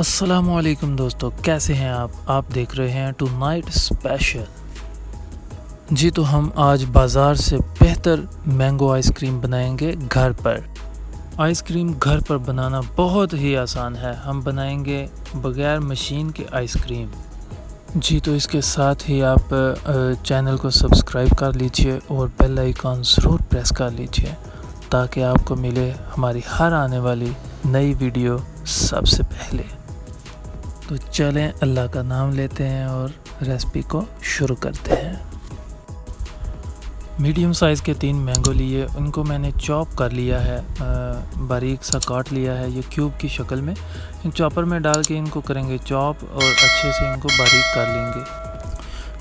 अस्सलामुअलैकुम दोस्तों, कैसे हैं आप देख रहे हैं टू नाइट स्पेशल। जी तो हम आज बाज़ार से बेहतर मैंगो आइसक्रीम बनाएंगे घर पर। आइसक्रीम घर पर बनाना बहुत ही आसान है। हम बनाएंगे बगैर मशीन के आइसक्रीम। जी तो इसके साथ ही आप चैनल को सब्सक्राइब कर लीजिए और बेल आइकन ज़रूर प्रेस कर लीजिए ताकि आपको मिले हमारी हर आने वाली नई वीडियो सबसे पहले। तो चलें, अल्लाह का नाम लेते हैं और रेसिपी को शुरू करते हैं। मीडियम साइज़ के 3 मैंगो लिए, उनको मैंने चॉप कर लिया है, बारीक सा काट लिया है ये क्यूब की शक्ल में। चॉपर में डाल के इनको करेंगे चॉप और अच्छे से इनको बारीक कर लेंगे।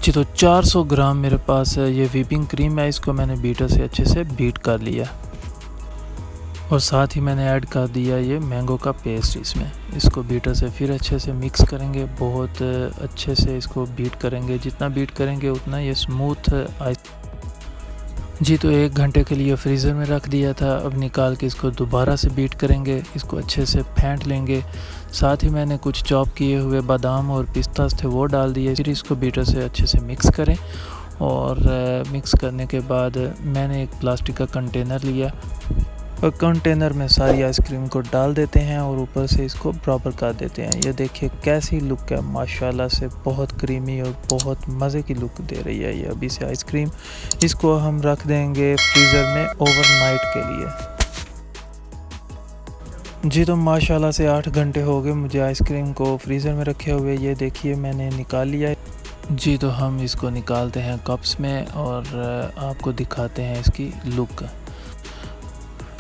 जी तो 400 ग्राम मेरे पास ये व्हिपिंग क्रीम है, इसको मैंने बीटर से अच्छे से बीट कर लिया और साथ ही मैंने ऐड कर दिया ये मैंगो का पेस्ट इसमें। इसको बीटर से फिर अच्छे से मिक्स करेंगे, बहुत अच्छे से इसको बीट करेंगे। जितना बीट करेंगे उतना ये स्मूथ आइस। जी तो 1 घंटे के लिए फ्रीज़र में रख दिया था। अब निकाल के इसको दोबारा से बीट करेंगे, इसको अच्छे से फेंट लेंगे। साथ ही मैंने कुछ चॉप किए हुए बादाम और पिस्तास थे वो डाल दिए। फिर इसको बीटर से अच्छे से मिक्स करें और मिक्स करने के बाद मैंने एक प्लास्टिक का कंटेनर लिया और कंटेनर में सारी आइसक्रीम को डाल देते हैं और ऊपर से इसको बराबर कर देते हैं। ये देखिए कैसी लुक है, माशाल्लाह से बहुत क्रीमी और बहुत मज़े की लुक दे रही है ये अभी से आइसक्रीम। इसको हम रख देंगे फ्रीज़र में ओवरनाइट के लिए। जी तो माशाल्लाह से 8 घंटे हो गए मुझे आइसक्रीम को फ्रीज़र में रखे हुए। ये देखिए मैंने निकाल लिया है। जी तो हम इसको निकालते हैं कप्स में और आपको दिखाते हैं इसकी लुक।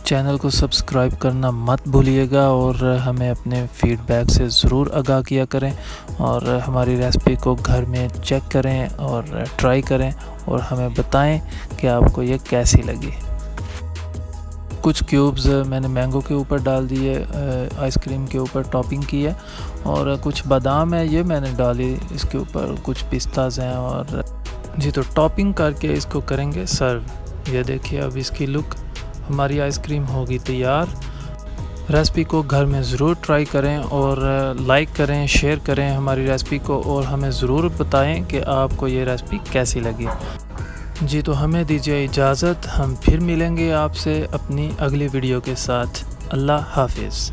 चैनल को सब्सक्राइब करना मत भूलिएगा और हमें अपने फीडबैक से ज़रूर आगाह किया करें और हमारी रेसिपी को घर में चेक करें और ट्राई करें और हमें बताएं कि आपको ये कैसी लगी। कुछ क्यूब्स मैंने मैंगो के ऊपर डाल दिए, आइसक्रीम के ऊपर टॉपिंग की है और कुछ बादाम है ये मैंने डाली इसके ऊपर, कुछ पिस्ताज हैं। और जी तो टॉपिंग करके इसको करेंगे सर्व। ये देखिए अब इसकी लुक, हमारी आइसक्रीम होगी तैयार। रेसिपी को घर में ज़रूर ट्राई करें और लाइक करें, शेयर करें हमारी रेसिपी को और हमें ज़रूर बताएं कि आपको ये रेसिपी कैसी लगी। जी तो हमें दीजिए इजाज़त, हम फिर मिलेंगे आपसे अपनी अगली वीडियो के साथ। अल्लाह हाफिज़।